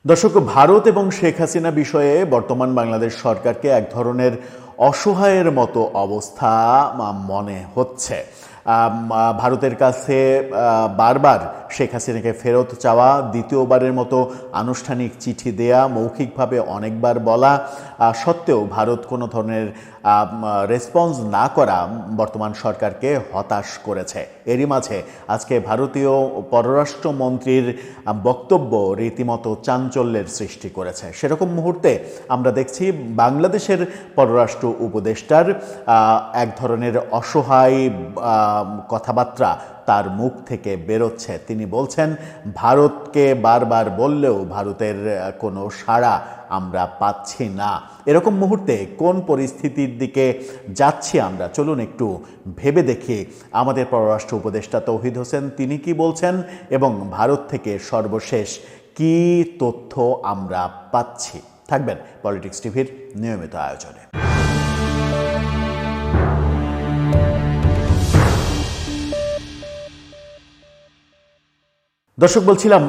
দর্শক, ভারত এবং শেখ হাসিনা বিষয়ে বর্তমান বাংলাদেশ সরকারকে এক ধরনের অসহায়ের মতো অবস্থা মনে হচ্ছে। ভারতের কাছে বারবার শেখ হাসিনাকে ফেরত চাওয়া, দ্বিতীয়বারের মতো আনুষ্ঠানিক চিঠি দেয়া, মৌখিকভাবে অনেকবার বলা সত্ত্বেও ভারত কোনো ধরনের রেসপন্স না করা বর্তমান সরকারকে হতাশ করেছে। এরই মাঝে আজকে ভারতীয় পররাষ্ট্রমন্ত্রীর বক্তব্য রীতিমতো চাঞ্চল্যের সৃষ্টি করেছে। সেরকম মুহূর্তে আমরা দেখছি বাংলাদেশের পররাষ্ট্র উপদেষ্টার এক ধরনের অসহায় কথাবার্তা তার মুখ থেকে বেরোচ্ছে। তিনি বলছেন, ভারতকে বারবার বললেও ভারতের কোনো সাড়া আমরা পাচ্ছি না। এরকম মুহূর্তে কোন পরিস্থিতির দিকে যাচ্ছি আমরা, চলুন একটু ভেবে দেখি আমাদের পররাষ্ট্র উপদেষ্টা তৌহিদ হোসেন তিনি কি বলছেন এবং ভারত থেকে সর্বশেষ কি তথ্য আমরা পাচ্ছি। থাকবেন পলিটিক্স টিভির নিয়মিত আয়োজনে। দর্শক, বলছিলাম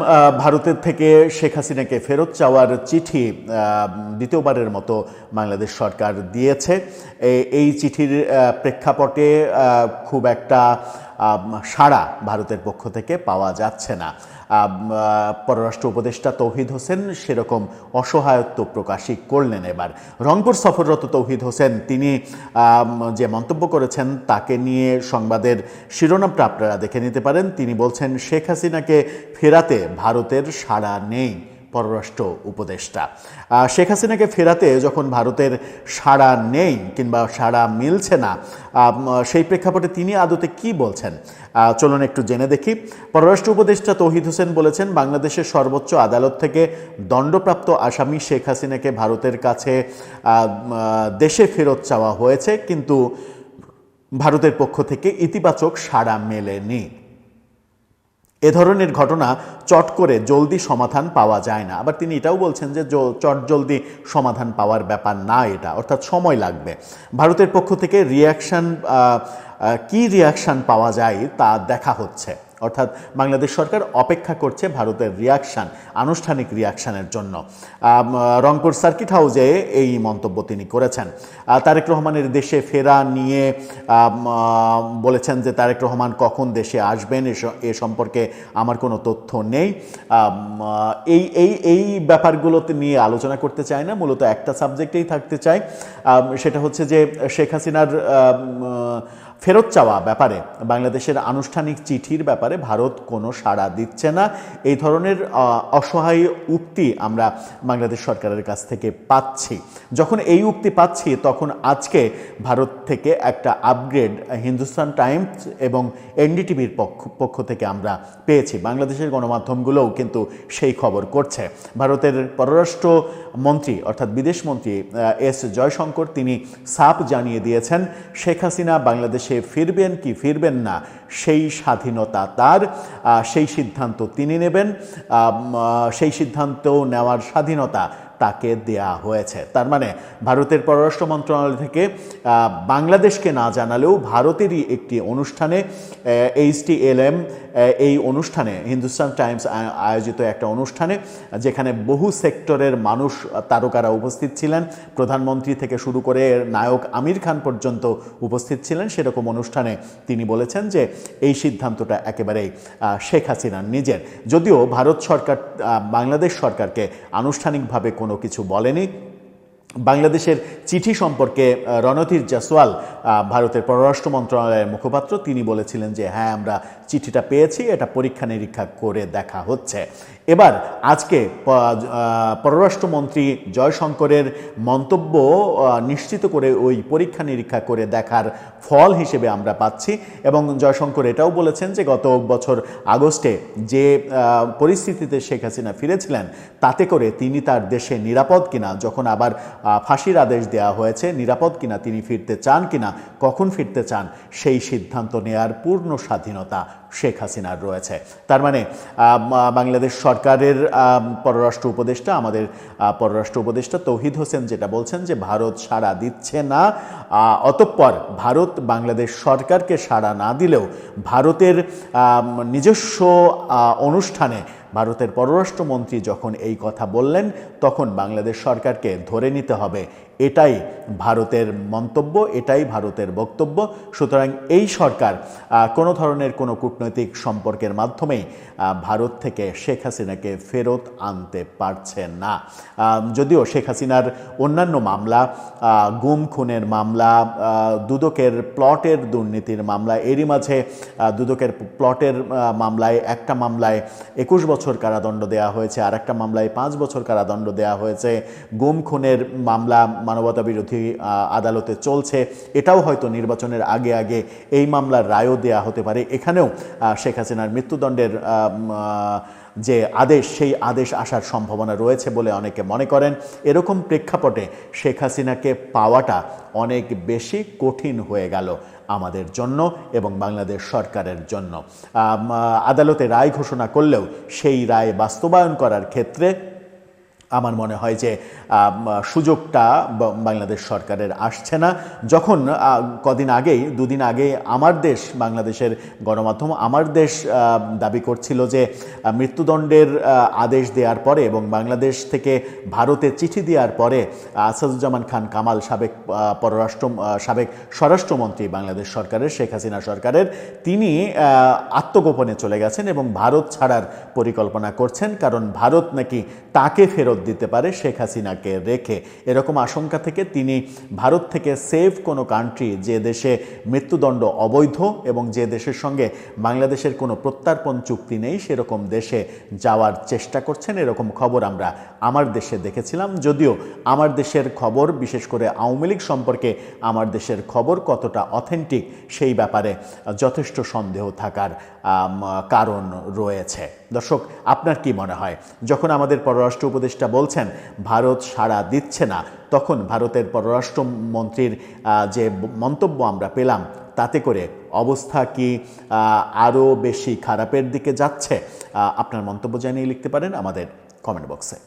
ভারতের থেকে শেখ হাসিনাকে ফেরত চাওয়ার চিঠি দ্বিতীয়বারের মতো বাংলাদেশ সরকার দিয়েছে। এই চিঠির প্রেক্ষাপটে খুব একটা সাড়া ভারতের পক্ষ থেকে পাওয়া যাচ্ছে না। পররাষ্ট্র উপদেষ্টা তৌহিদ হোসেন সেরকম অসহায়ত্ব প্রকাশই করলেন। এবার রংপুর সফররত তৌহিদ হোসেন তিনি যে মন্তব্য করেছেন তাকে নিয়ে সংবাদের শিরোনামটা আপনারা দেখে নিতে পারেন। তিনি বলছেন, শেখ হাসিনাকে ফেরাতে ভারতের সাড়া নেই। পররাষ্ট্র উপদেষ্টা শেখ হাসিনাকে ফেরাতে যখন ভারতের সাড়া নেই কিংবা সাড়া মিলছে না, সেই প্রেক্ষাপটে তিনি আদতে কি বলছেন চলুন একটু জেনে দেখি। পররাষ্ট্র উপদেষ্টা তৌহিদ হোসেন বলেছেন, বাংলাদেশের সর্বোচ্চ আদালত থেকে দণ্ডপ্রাপ্ত আসামি শেখ হাসিনাকে ভারতের কাছে দেশে ফেরত চাওয়া হয়েছে, কিন্তু ভারতের পক্ষ থেকে ইতিবাচক সাড়া মেলেনি। এ ধরনের ঘটনা চট করে জলদি সমাধান পাওয়া যায় না। আবার তিনি এটাও বলছেন যে চট জলদি সমাধান পাওয়ার ব্যাপার না এটা, অর্থাৎ সময় লাগবে। ভারতের পক্ষ থেকে কি রিয়াকশান পাওয়া যায় তা দেখা হচ্ছে, অর্থাৎ বাংলাদেশ সরকার অপেক্ষা করছে ভারতের রিয়াকশান, আনুষ্ঠানিক রিয়াকশানের জন্য। রংপুর সার্কিট হাউসে এই মন্তব্য তিনি করেছেন। তারেক রহমানের দেশে ফেরা নিয়ে বলেছেন যে তারেক রহমান কখন দেশে আসবেন এ সম্পর্কে আমার কোনো তথ্য নেই। এই ব্যাপারগুলোতে নিয়ে আলোচনা করতে চায় না, মূলত একটা সাবজেক্টেই থাকতে চায়, সেটা হচ্ছে যে শেখ হাসিনার ফেরত চাওয়া ব্যাপারে, বাংলাদেশের আনুষ্ঠানিক চিঠির ব্যাপারে ভারত কোনো সাড়া দিচ্ছে না। এই ধরনের অসহায় উক্তি আমরা বাংলাদেশ সরকারের কাছ থেকে পাচ্ছি। যখন এই উক্তি পাচ্ছি তখন আজকে ভারত থেকে একটা আপগ্রেড হিন্দুস্তান টাইমস এবং এনডিটিভির পক্ষ থেকে আমরা পেয়েছি। বাংলাদেশের গণমাধ্যমগুলোও কিন্তু সেই খবর করছে। ভারতের পররাষ্ট্র মন্ত্রী অর্থাৎ বিদেশমন্ত্রী এস জয়শঙ্কর তিনি সাফ জানিয়ে দিয়েছেন, শেখ হাসিনা বাংলাদেশে ফিরবেন কি ফিরবেন না সেই স্বাধীনতা তার, সেই সিদ্ধান্ত তিনি নেবেন, সেই সিদ্ধান্ত নেওয়ার স্বাধীনতা তাকে দেয়া হয়েছে। তার মানে ভারতের পররাষ্ট্র মন্ত্রণালয় থেকে বাংলাদেশকে না জানালেও ভারতেরই একটি অনুষ্ঠানে HTLM এই অনুষ্ঠানে হিন্দুস্তান টাইমস আয়োজিত একটা অনুষ্ঠানে যেখানে বহু সেক্টরের মানুষ তারকারা উপস্থিত ছিলেন, প্রধানমন্ত্রী থেকে শুরু করে নায়ক আমির খান পর্যন্ত উপস্থিত ছিলেন, সেরকম অনুষ্ঠানে তিনি বলেছেন যে এই সিদ্ধান্তটা একেবারেই শেখ হাসিনার নিজের। যদিও ভারত সরকার বাংলাদেশ সরকারকে আনুষ্ঠানিকভাবে কোনো কিছু বলেনি। বাংলাদেশের চিঠি সম্পর্কে রণধীর জয়সওয়াল ভারতের পররাষ্ট্র মন্ত্রণালয়ের মুখপাত্র তিনি বলেছিলেন যে হ্যাঁ, আমরা চিঠিটা পেয়েছি, এটা পরীক্ষা নিরীক্ষা করে দেখা হচ্ছে। এবার আজকে পররাষ্ট্রমন্ত্রী জয়শঙ্করের মন্তব্য নিশ্চিত করে ওই পরীক্ষা নিরীক্ষা করে দেখার ফল হিসেবে আমরা পাচ্ছি। এবং জয়শঙ্কর এটাও বলেছেন যে গত বছর আগস্টে যে পরিস্থিতিতে শেখ হাসিনা ফিরেছিলেন তাতে করে তিনি তার দেশে নিরাপদ কিনা, যখন আবার ফাঁসির আদেশ দেওয়া হয়েছে, নিরাপদ কিনা, তিনি ফিরতে চান কিনা, কখন ফিরতে চান, সেই সিদ্ধান্ত নেয়ার পূর্ণ স্বাধীনতা শেখ হাসিনার রয়েছে। তার মানে বাংলাদেশ সরকারের পররাষ্ট্র উপদেষ্টা, আমাদের পররাষ্ট্র উপদেষ্টা তৌহিদ হোসেন যেটা বলছেন যে ভারত সাড়া দিচ্ছে না, অতঃপর ভারত বাংলাদেশ সরকারকে সাড়া না দিলেও ভারতের নিজস্ব অনুষ্ঠানে ভারতের পররাষ্ট্রমন্ত্রী যখন এই কথা বললেন তখন বাংলাদেশ সরকারকে ধরে নিতে হবে এটাই ভারতের মন্তব্য, এটাই ভারতের বক্তব্য। সুতরাং এই সরকার কোনো ধরনের কোনো কূটনৈতিক সম্পর্কের মাধ্যমেই ভারত থেকে শেখ হাসিনাকে ফেরত আনতে পারছে না। যদিও শেখ হাসিনার অন্যান্য মামলা, গুম খুনের মামলা, দুদকের প্লটের দুর্নীতির মামলা, এরই মাঝে দুদকের প্লটের মামলায় একটা মামলায় 21 বছর কারাদণ্ড দেওয়া হয়েছে, আর একটা মামলায় 5 বছর কারাদণ্ড দেওয়া হয়েছে। গুম খুনের মামলা মানবতা বিরোধী আদালতে চলছে, এটাও হয়তো নির্বাচনের আগে আগে এই মামলার রায়ও দেয়া হতে পারে। এখানেও শেখ হাসিনার মৃত্যুদণ্ডের যে আদেশ, সেই আদেশ আসার সম্ভাবনা রয়েছে বলে অনেকে মনে করেন। এরকম প্রেক্ষাপটে শেখ হাসিনাকে পাওয়াটা অনেক বেশি কঠিন হয়ে গেল আমাদের জন্য এবং বাংলাদেশ সরকারের জন্য। আদালতে রায় ঘোষণা করলেও সেই রায় বাস্তবায়ন করার ক্ষেত্রে আমার মনে হয় যে সুযোগটা বাংলাদেশ সরকারের আসছে না। যখন দুদিন আগে আমার দেশ, বাংলাদেশের গণমাধ্যম আমার দেশ দাবি করছিল যে মৃত্যুদণ্ডের আদেশ দেওয়ার পরে এবং বাংলাদেশ থেকে ভারতে চিঠি দেওয়ার পরে আসাদুজ্জামান খান কামাল, সাবেক স্বরাষ্ট্রমন্ত্রী বাংলাদেশ সরকারের, শেখ হাসিনা সরকারের, তিনি আত্মগোপনে চলে গেছেন এবং ভারত ছাড়ার পরিকল্পনা করছেন, কারণ ভারত নাকি তাকে ফেরত দিতে পারে শেখ হাসিনাকে রেখে। এরকম আশঙ্কা থেকে তিনি ভারত থেকে সেফ কোনো কান্ট্রি, যে দেশে মৃত্যুদণ্ড অবৈধ এবং যে দেশের সঙ্গে বাংলাদেশের কোনো প্রত্যর্পণ চুক্তি নেই, সেরকম দেশে যাওয়ার চেষ্টা করছেন। এরকম খবর আমরা আমার দেশে দেখেছিলাম। যদিও আমার দেশের খবর, বিশেষ করে আওয়ামী লীগ সম্পর্কে আমার দেশের খবর কতটা অথেন্টিক সেই ব্যাপারে যথেষ্ট সন্দেহ থাকার কারণ রয়েছে। দর্শক, আপনার কি মনে হয়, যখন আমাদের পররাষ্ট্র উপদেষ্টা বলছেন ভারত সাড়া দিচ্ছে না, তখন ভারতের পররাষ্ট্রমন্ত্রীর যে মন্তব্য আমরা পেলাম, তাতে করে অবস্থা কি আরও বেশি খারাপের দিকে যাচ্ছে? আপনার মন্তব্য জানিয়ে লিখতে পারেন আমাদের কমেন্ট বক্সে।